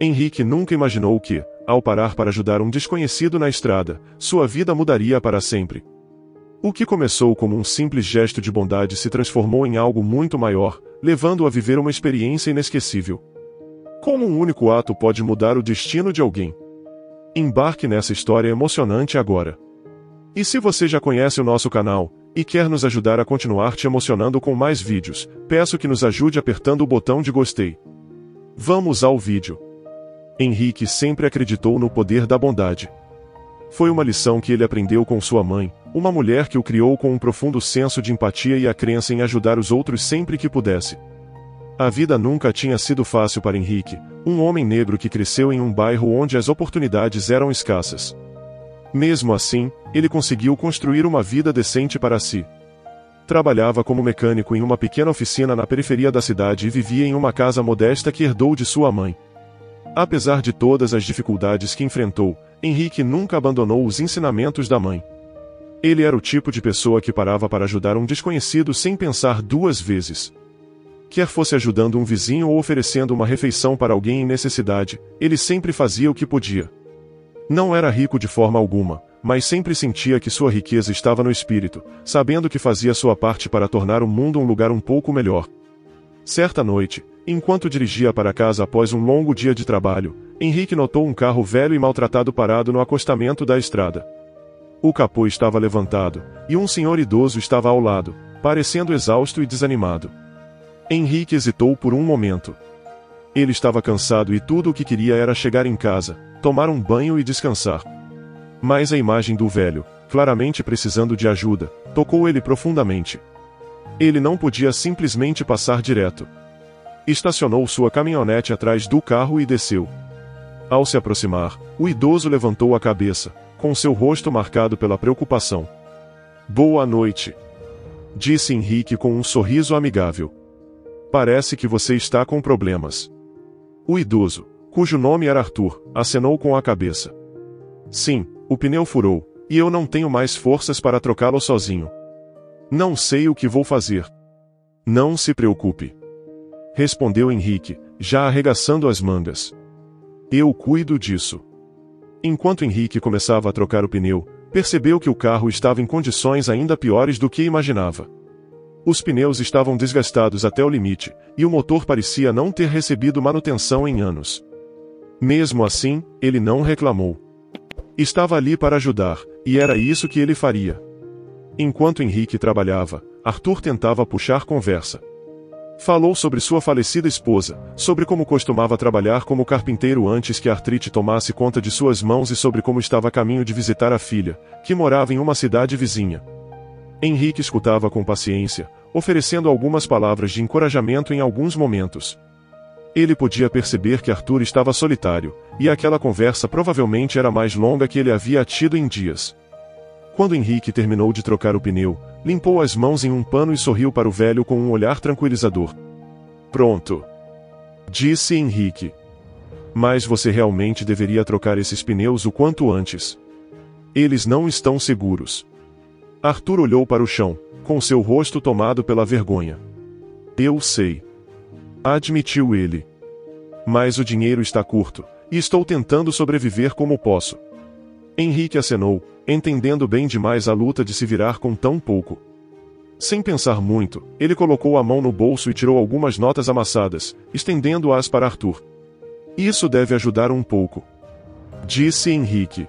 Henrique nunca imaginou que, ao parar para ajudar um desconhecido na estrada, sua vida mudaria para sempre. O que começou como um simples gesto de bondade se transformou em algo muito maior, levando-o a viver uma experiência inesquecível. Como um único ato pode mudar o destino de alguém? Embarque nessa história emocionante agora. E se você já conhece o nosso canal, e quer nos ajudar a continuar te emocionando com mais vídeos, peço que nos ajude apertando o botão de gostei. Vamos ao vídeo. Henrique sempre acreditou no poder da bondade. Foi uma lição que ele aprendeu com sua mãe, uma mulher que o criou com um profundo senso de empatia e a crença em ajudar os outros sempre que pudesse. A vida nunca tinha sido fácil para Henrique, um homem negro que cresceu em um bairro onde as oportunidades eram escassas. Mesmo assim, ele conseguiu construir uma vida decente para si. Trabalhava como mecânico em uma pequena oficina na periferia da cidade e vivia em uma casa modesta que herdou de sua mãe. Apesar de todas as dificuldades que enfrentou, Henrique nunca abandonou os ensinamentos da mãe. Ele era o tipo de pessoa que parava para ajudar um desconhecido sem pensar duas vezes. Quer fosse ajudando um vizinho ou oferecendo uma refeição para alguém em necessidade, ele sempre fazia o que podia. Não era rico de forma alguma, mas sempre sentia que sua riqueza estava no espírito, sabendo que fazia sua parte para tornar o mundo um lugar um pouco melhor. Certa noite, enquanto dirigia para casa após um longo dia de trabalho, Henrique notou um carro velho e maltratado parado no acostamento da estrada. O capô estava levantado, e um senhor idoso estava ao lado, parecendo exausto e desanimado. Henrique hesitou por um momento. Ele estava cansado e tudo o que queria era chegar em casa, tomar um banho e descansar. Mas a imagem do velho, claramente precisando de ajuda, tocou ele profundamente. Ele não podia simplesmente passar direto. Estacionou sua caminhonete atrás do carro e desceu. Ao se aproximar, o idoso levantou a cabeça, com seu rosto marcado pela preocupação. "Boa noite", disse Henrique com um sorriso amigável. "Parece que você está com problemas." O idoso, cujo nome era Arthur, acenou com a cabeça. "Sim, o pneu furou, e eu não tenho mais forças para trocá-lo sozinho. Não sei o que vou fazer." "Não se preocupe", respondeu Henrique, já arregaçando as mangas. "Eu cuido disso." Enquanto Henrique começava a trocar o pneu, percebeu que o carro estava em condições ainda piores do que imaginava. Os pneus estavam desgastados até o limite, e o motor parecia não ter recebido manutenção em anos. Mesmo assim, ele não reclamou. Estava ali para ajudar, e era isso que ele faria. Enquanto Henrique trabalhava, Arthur tentava puxar conversa. Falou sobre sua falecida esposa, sobre como costumava trabalhar como carpinteiro antes que a artrite tomasse conta de suas mãos e sobre como estava a caminho de visitar a filha, que morava em uma cidade vizinha. Henrique escutava com paciência, oferecendo algumas palavras de encorajamento em alguns momentos. Ele podia perceber que Arthur estava solitário, e aquela conversa provavelmente era mais longa que ele havia tido em dias. Quando Henrique terminou de trocar o pneu, limpou as mãos em um pano e sorriu para o velho com um olhar tranquilizador. "Pronto", disse Henrique. "Mas você realmente deveria trocar esses pneus o quanto antes. Eles não estão seguros." Arthur olhou para o chão, com seu rosto tomado pela vergonha. "Eu sei", admitiu ele. "Mas o dinheiro está curto, e estou tentando sobreviver como posso." Henrique acenou, entendendo bem demais a luta de se virar com tão pouco. Sem pensar muito, ele colocou a mão no bolso e tirou algumas notas amassadas, estendendo-as para Arthur. "Isso deve ajudar um pouco", disse Henrique.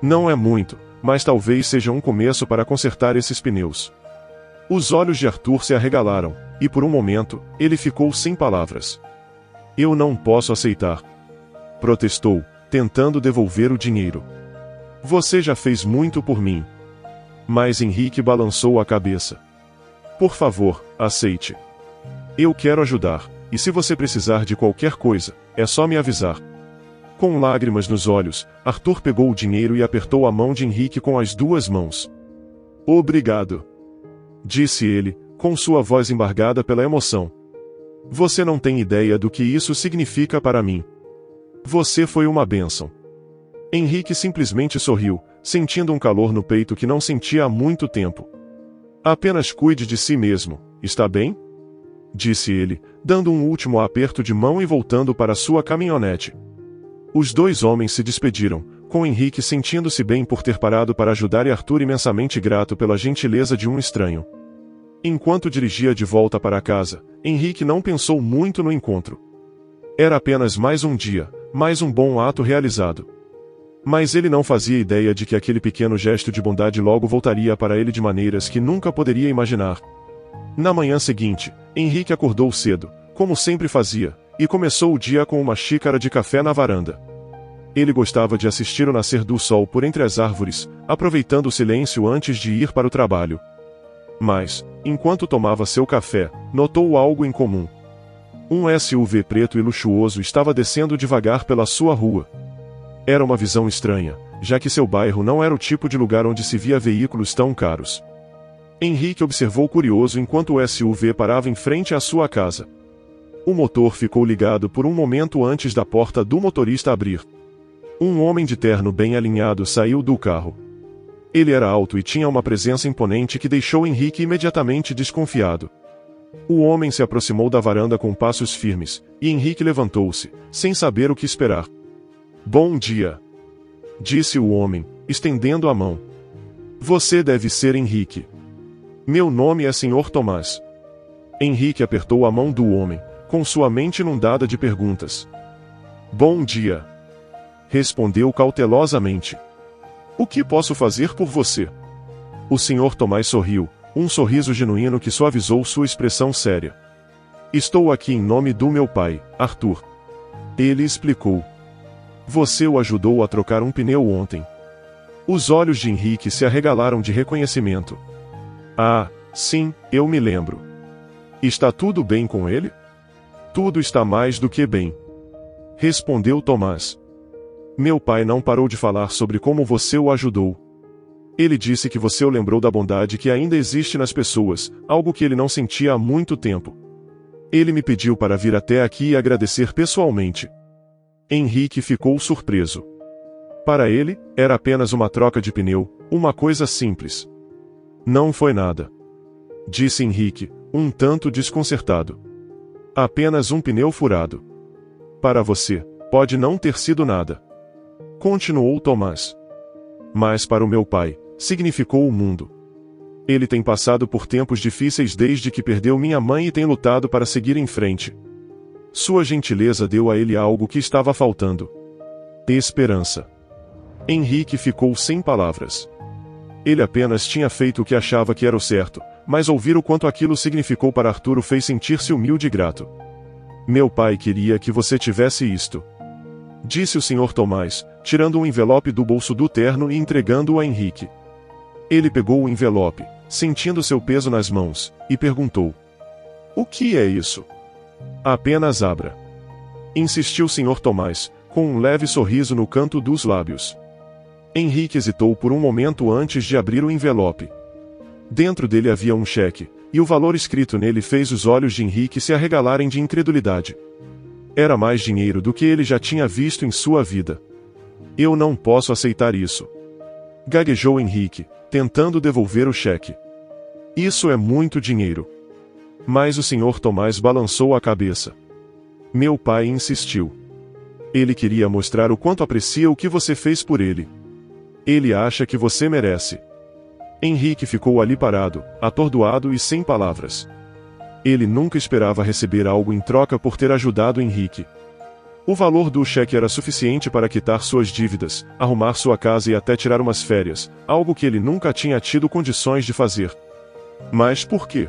"Não é muito, mas talvez seja um começo para consertar esses pneus." Os olhos de Arthur se arregalaram, e por um momento, ele ficou sem palavras. "Eu não posso aceitar", protestou, tentando devolver o dinheiro. "Você já fez muito por mim." Mas Henrique balançou a cabeça. "Por favor, aceite. Eu quero ajudar, e se você precisar de qualquer coisa, é só me avisar." Com lágrimas nos olhos, Arthur pegou o dinheiro e apertou a mão de Henrique com as duas mãos. "Obrigado", disse ele, com sua voz embargada pela emoção. "Você não tem ideia do que isso significa para mim. Você foi uma bênção." Henrique simplesmente sorriu, sentindo um calor no peito que não sentia há muito tempo. "Apenas cuide de si mesmo, está bem?" disse ele, dando um último aperto de mão e voltando para sua caminhonete. Os dois homens se despediram, com Henrique sentindo-se bem por ter parado para ajudar e Arthur imensamente grato pela gentileza de um estranho. Enquanto dirigia de volta para casa, Henrique não pensou muito no encontro. Era apenas mais um dia, mais um bom ato realizado. Mas ele não fazia ideia de que aquele pequeno gesto de bondade logo voltaria para ele de maneiras que nunca poderia imaginar. Na manhã seguinte, Henrique acordou cedo, como sempre fazia, e começou o dia com uma xícara de café na varanda. Ele gostava de assistir o nascer do sol por entre as árvores, aproveitando o silêncio antes de ir para o trabalho. Mas, enquanto tomava seu café, notou algo incomum. Um SUV preto e luxuoso estava descendo devagar pela sua rua. Era uma visão estranha, já que seu bairro não era o tipo de lugar onde se via veículos tão caros. Henrique observou curioso enquanto o SUV parava em frente à sua casa. O motor ficou ligado por um momento antes da porta do motorista abrir. Um homem de terno bem alinhado saiu do carro. Ele era alto e tinha uma presença imponente que deixou Henrique imediatamente desconfiado. O homem se aproximou da varanda com passos firmes, e Henrique levantou-se, sem saber o que esperar. "Bom dia", disse o homem, estendendo a mão. "Você deve ser Henrique. Meu nome é Sr. Tomás." Henrique apertou a mão do homem, com sua mente inundada de perguntas. "Bom dia", respondeu cautelosamente. "O que posso fazer por você?" O Sr. Tomás sorriu, um sorriso genuíno que suavizou sua expressão séria. "Estou aqui em nome do meu pai, Arthur." Ele explicou. "Você o ajudou a trocar um pneu ontem." Os olhos de Henrique se arregalaram de reconhecimento. "Ah, sim, eu me lembro. Está tudo bem com ele?" "Tudo está mais do que bem", respondeu Tomás. "Meu pai não parou de falar sobre como você o ajudou. Ele disse que você o lembrou da bondade que ainda existe nas pessoas, algo que ele não sentia há muito tempo. Ele me pediu para vir até aqui e agradecer pessoalmente." Henrique ficou surpreso. Para ele, era apenas uma troca de pneu, uma coisa simples. "Não foi nada", disse Henrique, um tanto desconcertado. "Apenas um pneu furado. Para você, pode não ter sido nada", continuou Tomás. "Mas para o meu pai, significou o mundo. Ele tem passado por tempos difíceis desde que perdeu minha mãe e tem lutado para seguir em frente. Sua gentileza deu a ele algo que estava faltando: esperança." Henrique ficou sem palavras. Ele apenas tinha feito o que achava que era o certo, mas ouvir o quanto aquilo significou para Arthur o fez sentir-se humilde e grato. "Meu pai queria que você tivesse isto", disse o Sr. Tomás, tirando um envelope do bolso do terno e entregando-o a Henrique. Ele pegou o envelope, sentindo seu peso nas mãos, e perguntou: "O que é isso?" "Apenas abra", insistiu o Sr. Tomás, com um leve sorriso no canto dos lábios. Henrique hesitou por um momento antes de abrir o envelope. Dentro dele havia um cheque, e o valor escrito nele fez os olhos de Henrique se arregalarem de incredulidade. Era mais dinheiro do que ele já tinha visto em sua vida. "Eu não posso aceitar isso", gaguejou Henrique, tentando devolver o cheque. "Isso é muito dinheiro." Mas o Sr. Tomás balançou a cabeça. "Meu pai insistiu. Ele queria mostrar o quanto aprecia o que você fez por ele. Ele acha que você merece." Henrique ficou ali parado, atordoado e sem palavras. Ele nunca esperava receber algo em troca por ter ajudado Henrique. O valor do cheque era suficiente para quitar suas dívidas, arrumar sua casa e até tirar umas férias, algo que ele nunca tinha tido condições de fazer. "Mas por quê?"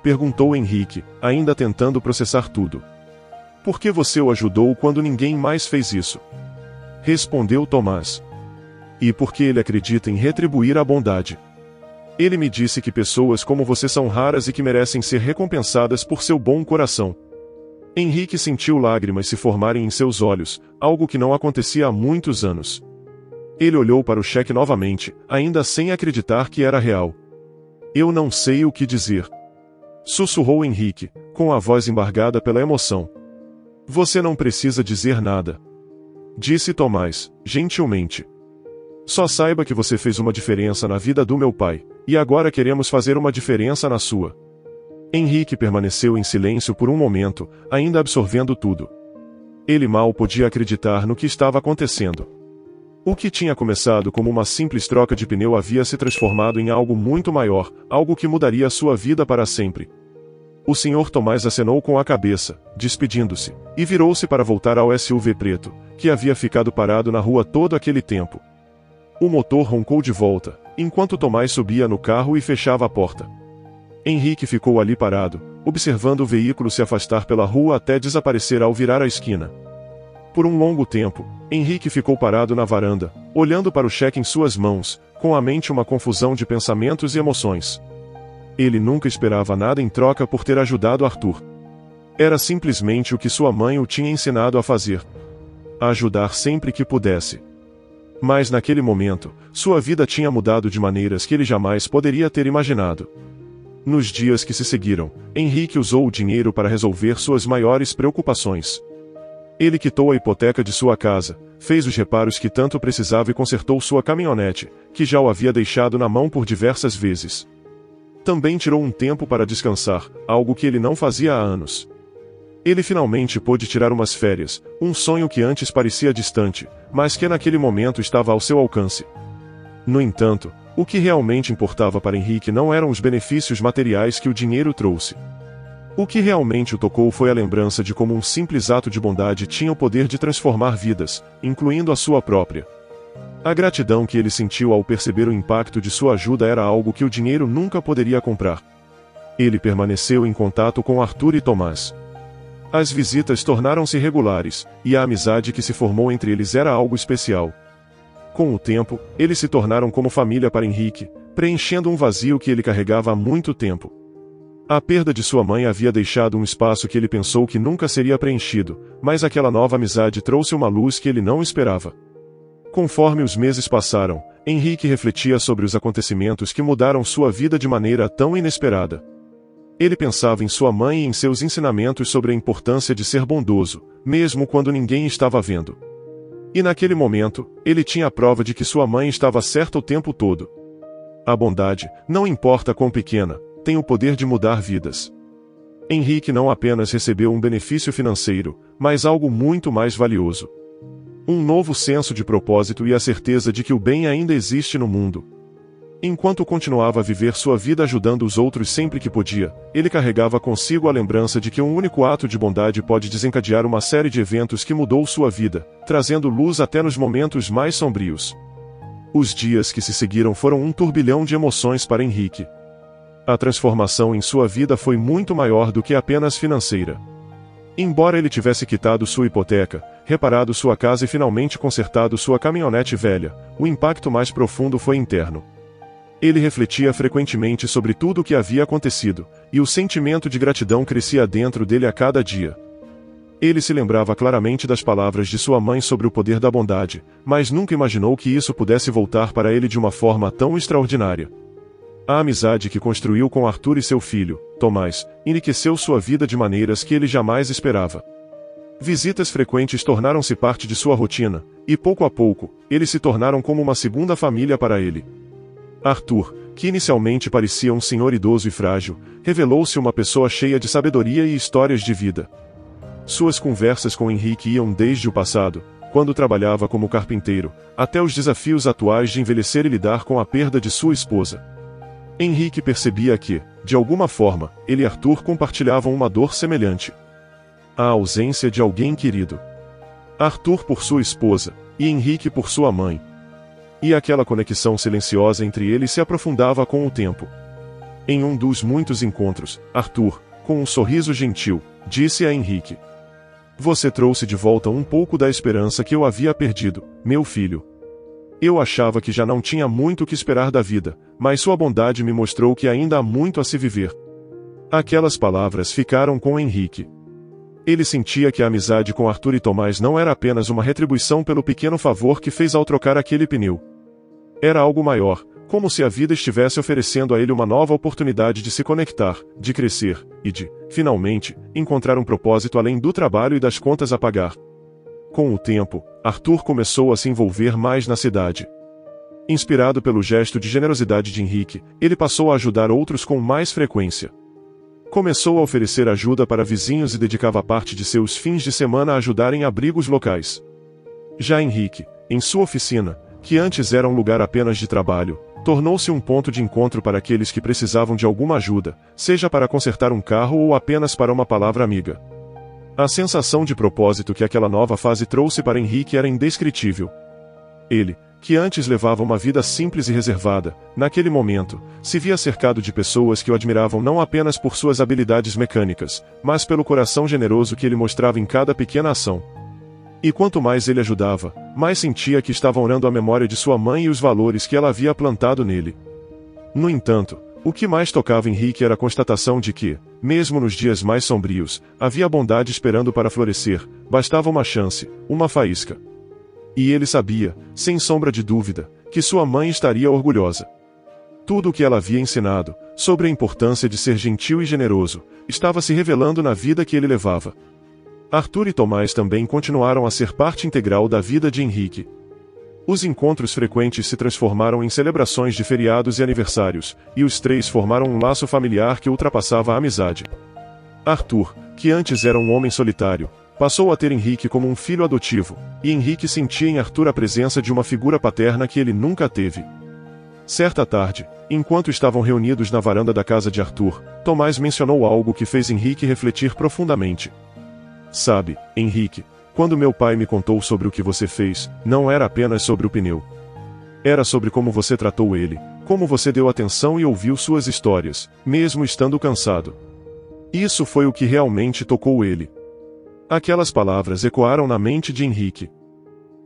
perguntou Henrique, ainda tentando processar tudo. "Por que você o ajudou quando ninguém mais fez isso?" respondeu Tomás. "E porque ele acredita em retribuir a bondade. Ele me disse que pessoas como você são raras e que merecem ser recompensadas por seu bom coração." Henrique sentiu lágrimas se formarem em seus olhos, algo que não acontecia há muitos anos. Ele olhou para o cheque novamente, ainda sem acreditar que era real. "Eu não sei o que dizer", sussurrou Henrique, com a voz embargada pela emoção. "Você não precisa dizer nada", disse Tomás, gentilmente. "Só saiba que você fez uma diferença na vida do meu pai, e agora queremos fazer uma diferença na sua." Henrique permaneceu em silêncio por um momento, ainda absorvendo tudo. Ele mal podia acreditar no que estava acontecendo. O que tinha começado como uma simples troca de pneu havia se transformado em algo muito maior, algo que mudaria sua vida para sempre. O Sr. Tomás acenou com a cabeça, despedindo-se, e virou-se para voltar ao SUV preto, que havia ficado parado na rua todo aquele tempo. O motor roncou de volta, enquanto Tomás subia no carro e fechava a porta. Henrique ficou ali parado, observando o veículo se afastar pela rua até desaparecer ao virar a esquina. Por um longo tempo, Henrique ficou parado na varanda, olhando para o cheque em suas mãos, com a mente uma confusão de pensamentos e emoções. Ele nunca esperava nada em troca por ter ajudado Arthur. Era simplesmente o que sua mãe o tinha ensinado a fazer. A ajudar sempre que pudesse. Mas naquele momento, sua vida tinha mudado de maneiras que ele jamais poderia ter imaginado. Nos dias que se seguiram, Henrique usou o dinheiro para resolver suas maiores preocupações. Ele quitou a hipoteca de sua casa, fez os reparos que tanto precisava e consertou sua caminhonete, que já o havia deixado na mão por diversas vezes. Também tirou um tempo para descansar, algo que ele não fazia há anos. Ele finalmente pôde tirar umas férias, um sonho que antes parecia distante, mas que naquele momento estava ao seu alcance. No entanto, o que realmente importava para Henrique não eram os benefícios materiais que o dinheiro trouxe. O que realmente o tocou foi a lembrança de como um simples ato de bondade tinha o poder de transformar vidas, incluindo a sua própria. A gratidão que ele sentiu ao perceber o impacto de sua ajuda era algo que o dinheiro nunca poderia comprar. Ele permaneceu em contato com Arthur e Tomás. As visitas tornaram-se regulares, e a amizade que se formou entre eles era algo especial. Com o tempo, eles se tornaram como família para Henrique, preenchendo um vazio que ele carregava há muito tempo. A perda de sua mãe havia deixado um espaço que ele pensou que nunca seria preenchido, mas aquela nova amizade trouxe uma luz que ele não esperava. Conforme os meses passaram, Henrique refletia sobre os acontecimentos que mudaram sua vida de maneira tão inesperada. Ele pensava em sua mãe e em seus ensinamentos sobre a importância de ser bondoso, mesmo quando ninguém estava vendo. E naquele momento, ele tinha a prova de que sua mãe estava certa o tempo todo. A bondade, não importa quão pequena, tem o poder de mudar vidas. Henrique não apenas recebeu um benefício financeiro, mas algo muito mais valioso. Um novo senso de propósito e a certeza de que o bem ainda existe no mundo. Enquanto continuava a viver sua vida ajudando os outros sempre que podia, ele carregava consigo a lembrança de que um único ato de bondade pode desencadear uma série de eventos que mudou sua vida, trazendo luz até nos momentos mais sombrios. Os dias que se seguiram foram um turbilhão de emoções para Henrique. A transformação em sua vida foi muito maior do que apenas financeira. Embora ele tivesse quitado sua hipoteca, reparado sua casa e finalmente consertado sua caminhonete velha, o impacto mais profundo foi interno. Ele refletia frequentemente sobre tudo o que havia acontecido, e o sentimento de gratidão crescia dentro dele a cada dia. Ele se lembrava claramente das palavras de sua mãe sobre o poder da bondade, mas nunca imaginou que isso pudesse voltar para ele de uma forma tão extraordinária. A amizade que construiu com Arthur e seu filho, Tomás, enriqueceu sua vida de maneiras que ele jamais esperava. Visitas frequentes tornaram-se parte de sua rotina, e pouco a pouco, eles se tornaram como uma segunda família para ele. Arthur, que inicialmente parecia um senhor idoso e frágil, revelou-se uma pessoa cheia de sabedoria e histórias de vida. Suas conversas com Henrique iam desde o passado, quando trabalhava como carpinteiro, até os desafios atuais de envelhecer e lidar com a perda de sua esposa. Henrique percebia que, de alguma forma, ele e Arthur compartilhavam uma dor semelhante. A ausência de alguém querido. Arthur por sua esposa, e Henrique por sua mãe. E aquela conexão silenciosa entre eles se aprofundava com o tempo. Em um dos muitos encontros, Arthur, com um sorriso gentil, disse a Henrique: "Você trouxe de volta um pouco da esperança que eu havia perdido, meu filho. Eu achava que já não tinha muito o que esperar da vida, mas sua bondade me mostrou que ainda há muito a se viver." Aquelas palavras ficaram com Henrique. Ele sentia que a amizade com Arthur e Tomás não era apenas uma retribuição pelo pequeno favor que fez ao trocar aquele pneu. Era algo maior, como se a vida estivesse oferecendo a ele uma nova oportunidade de se conectar, de crescer, e de, finalmente, encontrar um propósito além do trabalho e das contas a pagar. Com o tempo, Arthur começou a se envolver mais na cidade. Inspirado pelo gesto de generosidade de Henrique, ele passou a ajudar outros com mais frequência. Começou a oferecer ajuda para vizinhos e dedicava parte de seus fins de semana a ajudar em abrigos locais. Já Henrique, em sua oficina, que antes era um lugar apenas de trabalho, tornou-se um ponto de encontro para aqueles que precisavam de alguma ajuda, seja para consertar um carro ou apenas para uma palavra amiga. A sensação de propósito que aquela nova fase trouxe para Henrique era indescritível. Ele, que antes levava uma vida simples e reservada, naquele momento, se via cercado de pessoas que o admiravam não apenas por suas habilidades mecânicas, mas pelo coração generoso que ele mostrava em cada pequena ação. E quanto mais ele ajudava, mais sentia que estava honrando a memória de sua mãe e os valores que ela havia plantado nele. No entanto, o que mais tocava Henrique era a constatação de que, mesmo nos dias mais sombrios, havia bondade esperando para florescer, bastava uma chance, uma faísca. E ele sabia, sem sombra de dúvida, que sua mãe estaria orgulhosa. Tudo o que ela havia ensinado, sobre a importância de ser gentil e generoso, estava se revelando na vida que ele levava. Arthur e Tomás também continuaram a ser parte integral da vida de Henrique. Os encontros frequentes se transformaram em celebrações de feriados e aniversários, e os três formaram um laço familiar que ultrapassava a amizade. Arthur, que antes era um homem solitário, passou a ter Henrique como um filho adotivo, e Henrique sentia em Arthur a presença de uma figura paterna que ele nunca teve. Certa tarde, enquanto estavam reunidos na varanda da casa de Arthur, Tomás mencionou algo que fez Henrique refletir profundamente. Sabe, Henrique, quando meu pai me contou sobre o que você fez, não era apenas sobre o pneu. Era sobre como você tratou ele, como você deu atenção e ouviu suas histórias, mesmo estando cansado. Isso foi o que realmente tocou ele. Aquelas palavras ecoaram na mente de Henrique.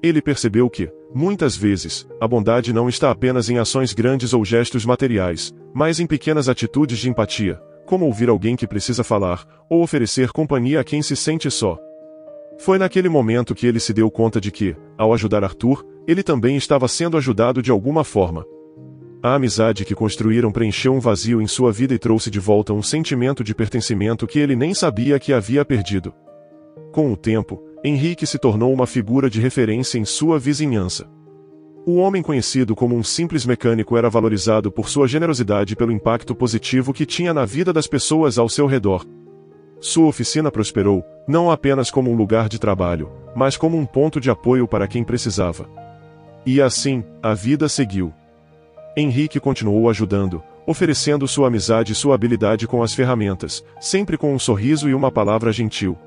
Ele percebeu que, muitas vezes, a bondade não está apenas em ações grandes ou gestos materiais, mas em pequenas atitudes de empatia, como ouvir alguém que precisa falar, ou oferecer companhia a quem se sente só. Foi naquele momento que ele se deu conta de que, ao ajudar Arthur, ele também estava sendo ajudado de alguma forma. A amizade que construíram preencheu um vazio em sua vida e trouxe de volta um sentimento de pertencimento que ele nem sabia que havia perdido. Com o tempo, Henrique se tornou uma figura de referência em sua vizinhança. O homem conhecido como um simples mecânico era valorizado por sua generosidade e pelo impacto positivo que tinha na vida das pessoas ao seu redor. Sua oficina prosperou, não apenas como um lugar de trabalho, mas como um ponto de apoio para quem precisava. E assim, a vida seguiu. Henrique continuou ajudando, oferecendo sua amizade e sua habilidade com as ferramentas, sempre com um sorriso e uma palavra gentil.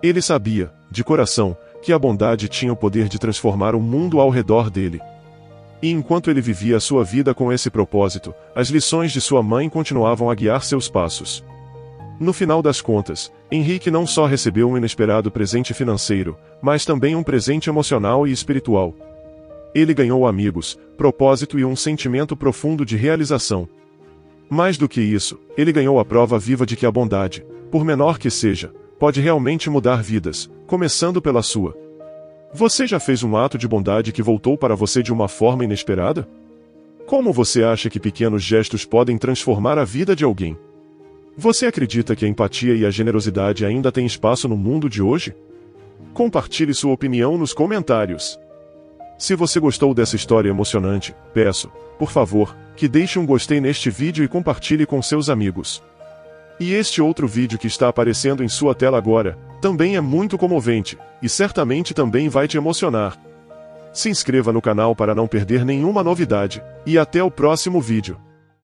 Ele sabia, de coração, que a bondade tinha o poder de transformar o mundo ao redor dele. E enquanto ele vivia a sua vida com esse propósito, as lições de sua mãe continuavam a guiar seus passos. No final das contas, Henrique não só recebeu um inesperado presente financeiro, mas também um presente emocional e espiritual. Ele ganhou amigos, propósito e um sentimento profundo de realização. Mais do que isso, ele ganhou a prova viva de que a bondade, por menor que seja, pode realmente mudar vidas, começando pela sua. Você já fez um ato de bondade que voltou para você de uma forma inesperada? Como você acha que pequenos gestos podem transformar a vida de alguém? Você acredita que a empatia e a generosidade ainda têm espaço no mundo de hoje? Compartilhe sua opinião nos comentários. Se você gostou dessa história emocionante, peço, por favor, que deixe um gostei neste vídeo e compartilhe com seus amigos. E este outro vídeo que está aparecendo em sua tela agora, também é muito comovente, e certamente também vai te emocionar. Se inscreva no canal para não perder nenhuma novidade, e até o próximo vídeo.